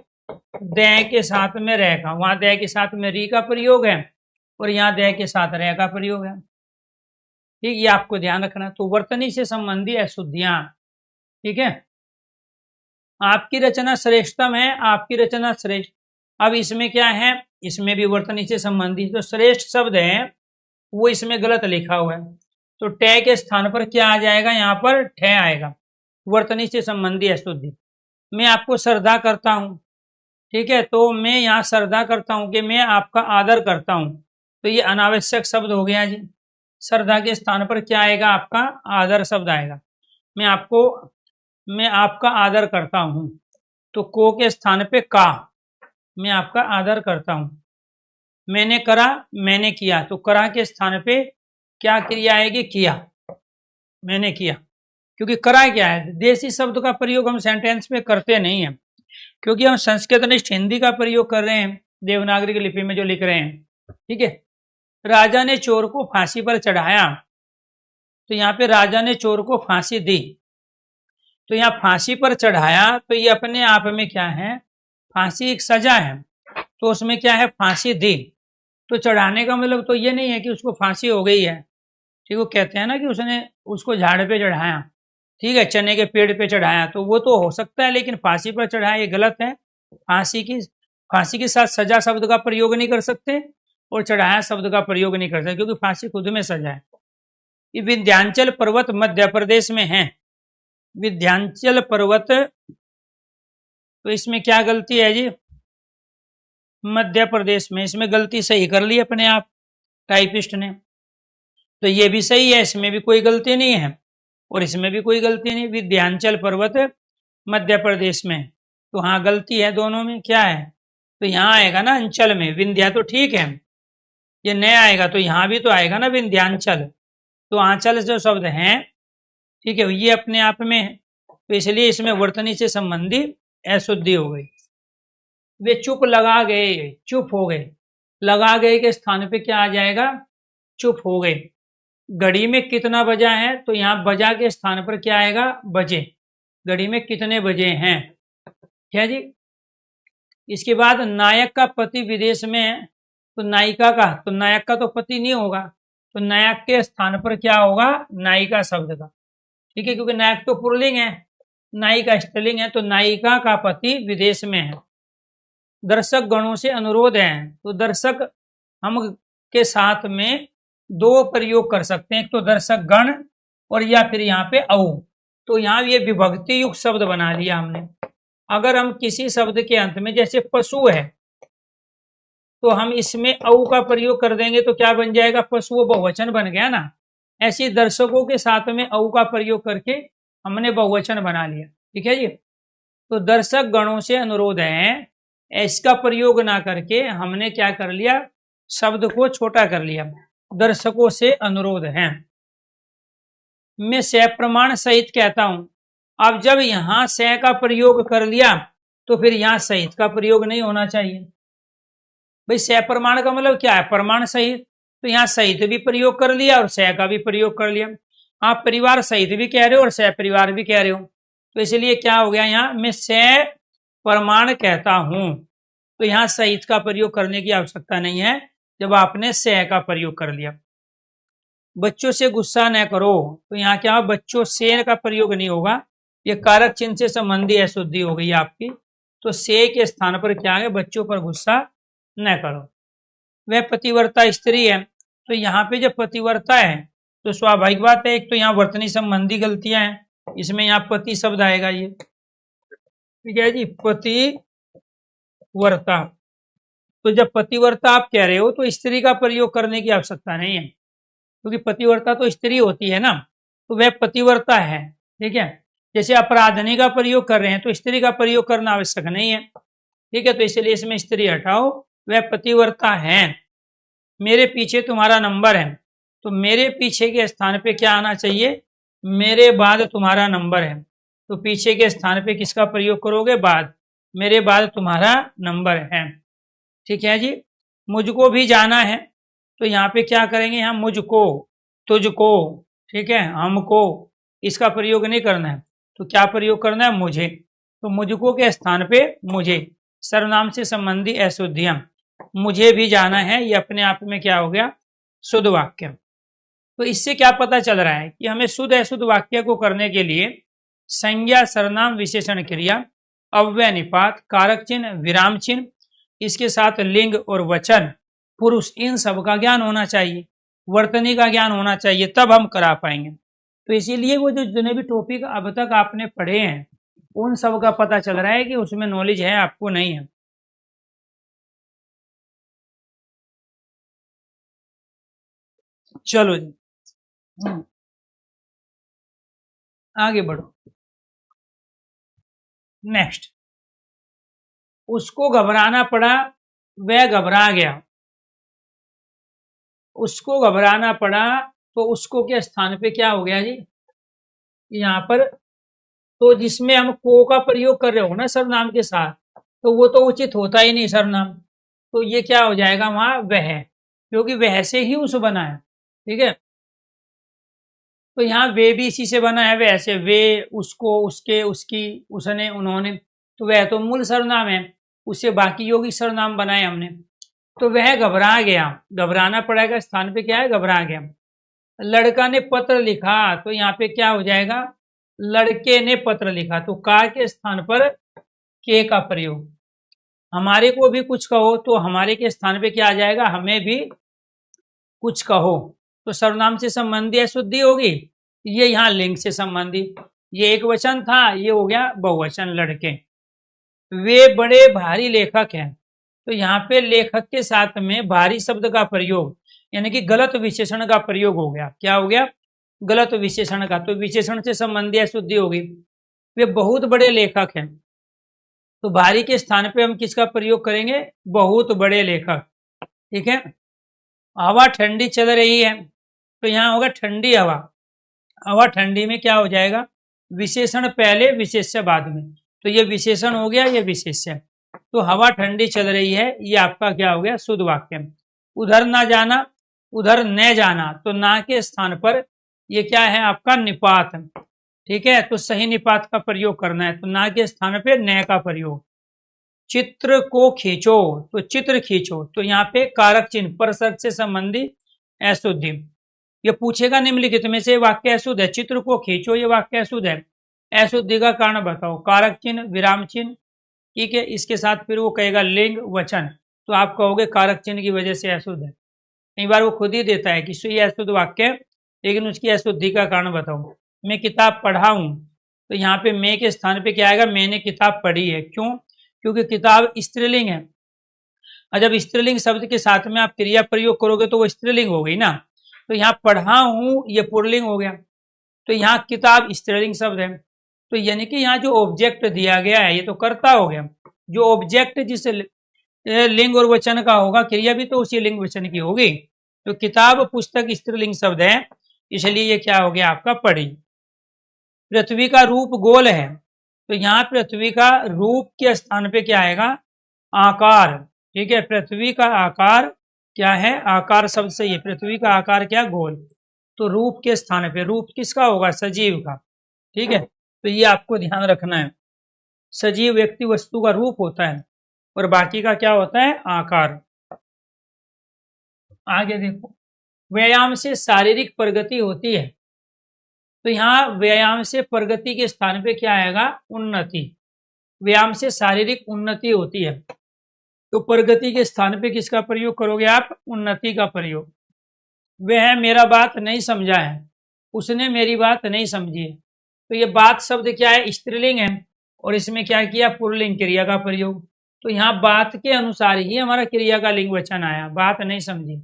दय के साथ में रह का। वहां दय के साथ में री का प्रयोग है, और यहाँ दय के साथ रह का प्रयोग है। ठीक, ये आपको ध्यान रखना। तो वर्तनी से संबंधी अशुद्धियां। ठीक है। आपकी रचना श्रेष्ठतम है, आपकी रचना श्रेष्ठ, अब इसमें क्या है, इसमें भी वर्तनी से संबंधित जो श्रेष्ठ शब्द है वो इसमें गलत लिखा हुआ है, तो टे के स्थान पर क्या आ जाएगा, यहाँ पर ठे आएगा, वर्तनी से संबंधी अशुद्धि। मैं आपको श्रद्धा करता हूं, ठीक है, तो मैं यहाँ श्रद्धा करता हूं कि मैं आपका आदर करता हूं, तो ये अनावश्यक शब्द हो गया जी। श्रद्धा के स्थान पर क्या आएगा, आपका आदर शब्द आएगा। मैं आपका आदर करता हूं, तो को के स्थान पे का, मैं आपका आदर करता हूं। मैंने करा, मैंने किया, तो करा के स्थान पे क्या क्रिया आएगी, किया, मैंने किया, क्योंकि करा क्या है, देसी शब्द का प्रयोग हम सेंटेंस में करते नहीं है, क्योंकि हम संस्कृतनिष्ठ हिंदी का प्रयोग कर रहे हैं, देवनागरी लिपि में जो लिख रहे हैं, ठीक है। राजा ने चोर को फांसी पर चढ़ाया, तो यहाँ पे राजा ने चोर को फांसी दी, तो यहाँ फांसी पर चढ़ाया, तो ये अपने आप में क्या है, फांसी एक सजा है, तो उसमें क्या है, फांसी दी, तो चढ़ाने का मतलब तो ये नहीं है कि उसको फांसी हो गई है, ठीक, वो कहते हैं ना कि उसने उसको झाड़ पे चढ़ाया, ठीक है, चने के पेड़ पे चढ़ाया, तो वो तो हो सकता है, लेकिन फांसी पर चढ़ाया ये गलत है। फांसी के साथ सजा शब्द का प्रयोग नहीं कर सकते और चढ़ाया शब्द का प्रयोग नहीं कर सकते, क्योंकि फांसी खुद में सजा है। ये विंध्याचल पर्वत मध्य प्रदेश में है, विंध्याचल पर्वत, तो इसमें क्या गलती है जी, मध्य प्रदेश में, इसमें गलती सही कर ली अपने आप टाइपिस्ट ने, तो ये भी सही है, इसमें भी कोई गलती नहीं है और इसमें भी कोई गलती नहीं। विंध्याचल पर्वत मध्य प्रदेश में, तो हाँ गलती है दोनों में, क्या है, तो यहाँ आएगा ना अंचल में, विंध्या तो ठीक है, ये नया आएगा तो यहाँ भी तो आएगा ना विंध्याचल, तो आंचल जो शब्द है, ठीक है, ये अपने आप में है, तो इसलिए इसमें वर्तनी से संबंधी अशुद्धि हो गई। वे चुप लगा गए, चुप हो गए, लगा गए के स्थान पे क्या आ जाएगा, चुप हो गए। घड़ी में कितना बजा है, तो यहाँ बजा के स्थान पर क्या आएगा, बजे, घड़ी में कितने बजे हैं, क्या जी। इसके बाद नायक का पति विदेश में है, तो नायिका का, तो नायक का तो पति नहीं होगा, तो नायक के स्थान पर क्या होगा, नायिका शब्द का, ठीक है, क्योंकि नायक तो पुल्लिंग है, नायिका स्त्रीलिंग है, तो नायिका का पति विदेश में है। दर्शक गणों से अनुरोध है, तो दर्शक हम के साथ में दो प्रयोग कर सकते हैं, एक तो दर्शक गण और या फिर यहाँ पे औ, तो यहाँ ये विभक्ति युक्त शब्द बना लिया हमने। अगर हम किसी शब्द के अंत में, जैसे पशु है, तो हम इसमें औ का प्रयोग कर देंगे तो क्या बन जाएगा, पशु बहुवचन बन गया ना। ऐसे दर्शकों के साथ में औ का प्रयोग करके हमने बहुवचन बना लिया, ठीक है जी। तो दर्शक गणों से अनुरोध है, इसका प्रयोग ना करके हमने क्या कर लिया, शब्द को छोटा कर लिया, दर्शकों से अनुरोध है। मैं सप्रमाण सहित कहता हूं, अब जब यहां से का प्रयोग कर लिया तो फिर यहां सहित का प्रयोग नहीं होना चाहिए। भाई सप्रमाण का मतलब क्या है, प्रमाण सहित, तो यहाँ सहित भी प्रयोग कर लिया और सह का भी प्रयोग कर लिया। आप परिवार सहित भी कह रहे हो और सह परिवार भी कह रहे हो, तो इसलिए क्या हो गया, यहाँ मैं सह प्रमाण कहता हूं, तो यहाँ सहित का प्रयोग करने की आवश्यकता नहीं है जब आपने सह का प्रयोग कर लिया। बच्चों से गुस्सा न करो, तो यहाँ क्या, बच्चों से का प्रयोग नहीं होगा, ये कारक चिन्ह से संबंधी अशुद्धि हो गई आपकी, तो से के स्थान पर क्या है, बच्चों पर गुस्सा न करो। वह पतिव्रता स्त्री है, तो यहाँ पे जब पतिव्रता है तो स्वाभाविक बात है, एक तो यहाँ वर्तनी संबंधी गलतियां हैं, इसमें यहाँ पति शब्द आएगा, ये ठीक है जी, पतिव्रता, तो जब पतिव्रता आप कह रहे हो तो स्त्री का प्रयोग करने की आवश्यकता नहीं है, क्योंकि पतिव्रता तो स्त्री होती है ना, तो वह पतिव्रता है, ठीक है। जैसे अपराधनी का प्रयोग कर रहे हैं तो स्त्री का प्रयोग करना आवश्यक नहीं है, ठीक है, तो इसलिए इसमें स्त्री हटाओ, वह पतिव्रता है। मेरे पीछे तुम्हारा नंबर है, तो मेरे पीछे के स्थान पे क्या आना चाहिए, मेरे बाद तुम्हारा नंबर है, तो पीछे के स्थान पे किसका प्रयोग करोगे, बाद, मेरे बाद तुम्हारा नंबर है, ठीक है जी। मुझको भी जाना है, तो यहाँ पे क्या करेंगे, यहाँ मुझको, तुझको, ठीक है, हमको, इसका प्रयोग नहीं करना है, तो क्या प्रयोग करना है, मुझे, तो मुझको के स्थान पे मुझे, सर्वनाम से संबंधी अशुद्धियां, मुझे भी जाना है, ये अपने आप में क्या हो गया, शुद्ध वाक्य। तो इससे क्या पता चल रहा है कि हमें शुद्ध अशुद्ध वाक्य को करने के लिए संज्ञा, सर्वनाम, विशेषण क्रिया, अव्यय निपात, कारक चिन्ह, विराम चिन्ह इसके साथ लिंग और वचन, पुरुष, इन सब का ज्ञान होना चाहिए, वर्तनी का ज्ञान होना चाहिए, तब हम करा पाएंगे। तो इसीलिए वो जो जितने भी टॉपिक अब तक आपने पढ़े हैं उन सब का पता चल रहा है कि उसमें नॉलेज है, आपको नहीं है। चलो जी, आगे बढ़ो। नेक्स्ट, उसको घबराना पड़ा, वह घबरा गया। उसको घबराना पड़ा तो उसको के स्थान पे क्या हो गया जी, यहाँ पर तो जिसमें हम को का प्रयोग कर रहे हो ना सर्वनाम के साथ, तो वो तो उचित होता ही नहीं सर्वनाम, तो ये क्या हो जाएगा वहां वह, क्योंकि वह से ही उस बना है। ठीक है, तो यहाँ वे भी इसी से बना है, वैसे वे, उसको, उसके, उसकी, उसने, उन्होंने, तो वह तो मूल सर्वनाम है, उससे बाकी यौगिक सर्वनाम बनाए हमने। तो वह घबरा गया, घबराना पड़ेगा स्थान पे क्या है, घबरा गया। लड़का ने पत्र लिखा, तो यहाँ पे क्या हो जाएगा, लड़के ने पत्र लिखा, तो का के स्थान पर के का प्रयोग। हमारे को भी कुछ कहो तो हमारे के स्थान पे क्या आ जाएगा, हमें भी कुछ कहो, तो सर्वनाम से संबंधी अशुद्धि होगी, ये यहाँ लिंग से संबंधी, ये एक वचन था, ये हो गया बहुवचन लड़के। वे बड़े भारी लेखक हैं, तो यहाँ पे लेखक के साथ में भारी शब्द का प्रयोग, यानी कि गलत विशेषण का प्रयोग हो गया। क्या हो गया, गलत विशेषण का, तो विशेषण से संबंधी अशुद्धि होगी। वे बहुत बड़े लेखक हैं, तो भारी के स्थान पे हम किसका प्रयोग करेंगे, बहुत बड़े लेखक। ठीक है, हवा ठंडी चल रही है, तो यहाँ होगा ठंडी हवा। हवा ठंडी में क्या हो जाएगा, विशेषण पहले विशेष्य बाद में, तो ये विशेषण हो गया, ये विशेष्य। तो हवा ठंडी चल रही है, ये आपका क्या हो गया, शुद्ध वाक्य। उधर ना जाना, उधर न जाना, तो ना के स्थान पर ये क्या है आपका निपात। ठीक है, तो सही निपात का प्रयोग करना है, तो ना के स्थान पे न का प्रयोग। चित्र को खींचो, तो चित्र खींचो, तो यहाँ पे कारक चिन्ह परसर्ग से संबंधी अशुद्धि। ये पूछेगा निम्नलिखित में से वाक्य अशुद्ध है, चित्र को खींचो ये वाक्य अशुद्ध है, अशुद्धि का कारण बताओ, कारक चिन्ह, विराम चिन्ह। ठीक है, इसके साथ फिर वो कहेगा लिंग वचन, तो आप कहोगे कारक चिन्ह की वजह से अशुद्ध है। कई बार वो खुद ही देता है कि ये अशुद्ध वाक्य है, लेकिन उसकी अशुद्धि का कारण बताओ। मैं किताब पढ़ा हूं, तो यहाँ पे मैं के स्थान पे क्या आएगा, मैंने किताब पढ़ी है। क्यों, क्योंकि किताब स्त्रीलिंग है, और जब स्त्रीलिंग शब्द के साथ में आप क्रिया प्रयोग करोगे तो वो स्त्रीलिंग हो गई ना, तो यहाँ पढ़ा हूं ये पुल्लिंग हो गया, तो यहाँ किताब स्त्रीलिंग शब्द है, तो यानी कि यहाँ जो ऑब्जेक्ट दिया गया है ये तो कर्ता हो गया, जो ऑब्जेक्ट जिस लिंग और वचन का होगा, क्रिया भी तो उसी लिंग वचन की होगी। तो किताब पुस्तक स्त्रीलिंग शब्द है, इसलिए ये क्या हो गया आपका पढ़ी। पृथ्वी का रूप गोल है, तो यहाँ पृथ्वी का रूप के स्थान पे क्या आएगा, आकार। ठीक है, पृथ्वी का आकार क्या है, आकार शब्द से ये पृथ्वी का आकार क्या, गोल, तो रूप के स्थान पे, रूप किसका होगा, सजीव का। ठीक है, तो ये आपको ध्यान रखना है, सजीव व्यक्ति वस्तु का रूप होता है और बाकी का क्या होता है, आकार। आगे देखो, व्यायाम से शारीरिक प्रगति होती है, तो यहाँ व्यायाम से प्रगति के स्थान पे क्या आएगा, उन्नति। व्यायाम से शारीरिक उन्नति होती है, तो प्रगति के स्थान पे किसका प्रयोग करोगे आप, उन्नति का प्रयोग। वह मेरा बात नहीं समझा है, उसने मेरी बात नहीं समझी है, तो ये बात शब्द क्या है, स्त्रीलिंग है, और इसमें क्या किया, पुल्लिंग क्रिया का प्रयोग। तो यहाँ बात के अनुसार ही हमारा क्रिया का लिंग वचन आया, बात नहीं समझी।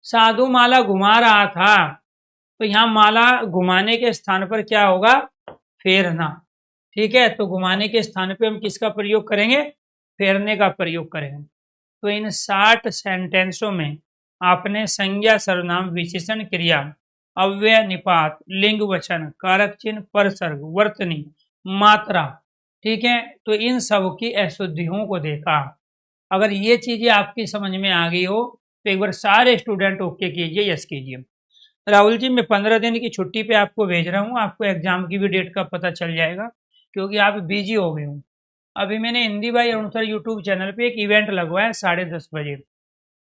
साधु माला घुमा रहा था, तो यहाँ माला घुमाने के स्थान पर क्या होगा, फेरना। ठीक है, तो घुमाने के स्थान पे हम किसका प्रयोग करेंगे, फेरने का प्रयोग करेंगे। तो इन 60 सेंटेंसों में आपने संज्ञा, सर्वनाम, विशेषण, क्रिया, अव्यय, निपात, लिंग वचन, कारक चिन्ह, परसर्ग, वर्तनी, मात्रा, ठीक है, तो इन सब की अशुद्धियों को देखा। अगर ये चीजें आपकी समझ में आ गई हो तो एक बार सारे स्टूडेंट ओके कीजिए, यस कीजिए। राहुल जी, मैं 15 दिन की छुट्टी पे आपको भेज रहा हूँ, आपको एग्जाम की भी डेट का पता चल जाएगा, क्योंकि आप बिजी हो गए हो। अभी मैंने हिंदी बाई अरुणसर यूट्यूब चैनल पे एक इवेंट लगवाया 10:30 बजे,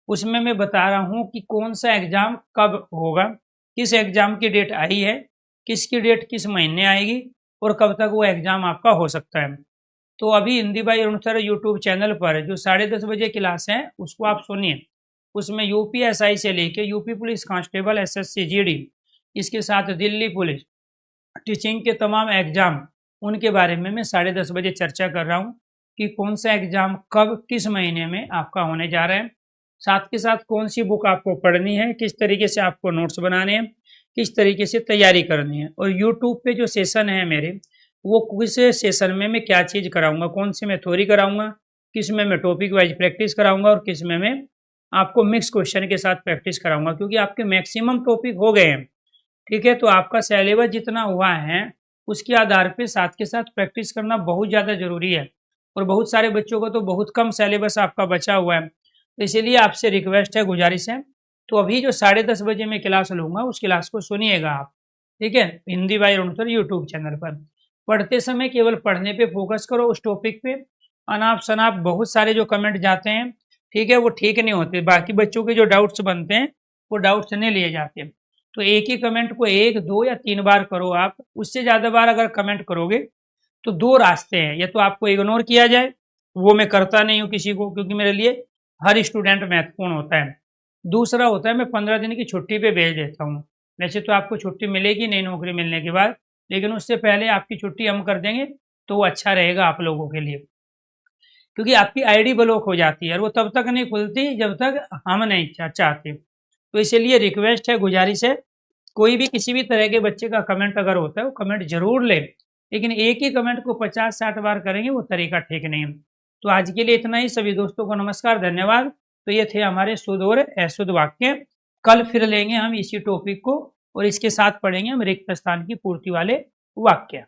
उसमें मैं बता रहा हूँ कि कौन सा एग्जाम कब होगा, किस एग्जाम की डेट आई है, किसकी डेट किस महीने आएगी और कब तक वो एग्जाम आपका हो सकता है। तो अभी Hindi by Arun sir YouTube channel पर जो 10:30 बजे क्लास है उसको आप सुनिए। उसमें यूपीएसआई से लेके UP police constable, SSC, GD, इसके साथ दिल्ली पुलिस टीचिंग के तमाम एग्जाम, उनके बारे में मैं 10:30 बजे चर्चा कर रहा हूँ कि कौन सा एग्जाम कब किस महीने में आपका होने जा रहा है, साथ के साथ कौन सी बुक आपको पढ़नी है, किस तरीके से आपको नोट्स बनाने हैं, किस तरीके से तैयारी करनी है। और यूट्यूब पे जो सेशन है मेरे, वो किस सेशन में मैं क्या चीज़ कराऊंगा, कौन सी मैं थ्योरी कराऊंगा, किस में मैं टॉपिक वाइज प्रैक्टिस कराऊंगा और किस में मैं आपको मिक्स क्वेश्चन के साथ प्रैक्टिस कराऊंगा, क्योंकि आपके मैक्सिमम टॉपिक हो गए हैं। ठीक है, तो आपका सिलेबस जितना हुआ है उसके आधार पे साथ के साथ प्रैक्टिस करना बहुत ज़्यादा जरूरी है। और बहुत सारे बच्चों को तो बहुत कम सिलेबस आपका बचा हुआ है, तो इसीलिए आपसे रिक्वेस्ट है, गुजारिश है। तो अभी जो 10:30 बजे मैं क्लास लूँगा उस क्लास को सुनिएगा आप। ठीक है, Hindi by Arun sir YouTube channel पर। पढ़ते समय केवल पढ़ने पे फोकस करो, उस टॉपिक पे। अनाप शनाप बहुत सारे जो कमेंट जाते हैं, ठीक है, वो ठीक नहीं होते। बाकी बच्चों के जो डाउट्स बनते हैं वो डाउट्स नहीं लिए जाते। तो एक ही कमेंट को 1, 2 या 3 बार करो आप। उससे ज़्यादा बार अगर कमेंट करोगे तो 2 रास्ते हैं, या तो आपको इग्नोर किया जाए, वो मैं करता नहीं हूँ किसी को, क्योंकि मेरे लिए हर स्टूडेंट महत्वपूर्ण होता है। दूसरा होता है मैं 15 दिन की छुट्टी पे भेज देता हूँ। वैसे तो आपको छुट्टी मिलेगी नहीं नौकरी मिलने के बाद, लेकिन उससे पहले आपकी छुट्टी हम कर देंगे तो वो अच्छा रहेगा आप लोगों के लिए, क्योंकि आपकी आईडी ब्लॉक हो जाती है और वो तब तक नहीं खुलती जब तक हम नहीं चाहते। तो इसलिए रिक्वेस्ट है, गुजारिश है, कोई भी किसी भी तरह के बच्चे का कमेंट अगर होता है वो कमेंट जरूर ले, लेकिन एक ही कमेंट को 50-60 बार करेंगे वो तरीका ठीक नहीं है। तो आज के लिए इतना ही। सभी दोस्तों को नमस्कार, धन्यवाद। तो ये थे हमारे शुद्ध और अशुद्ध वाक्य। कल फिर लेंगे हम इसी टॉपिक को और इसके साथ पढ़ेंगे हम रिक्त स्थान की पूर्ति वाले वाक्य।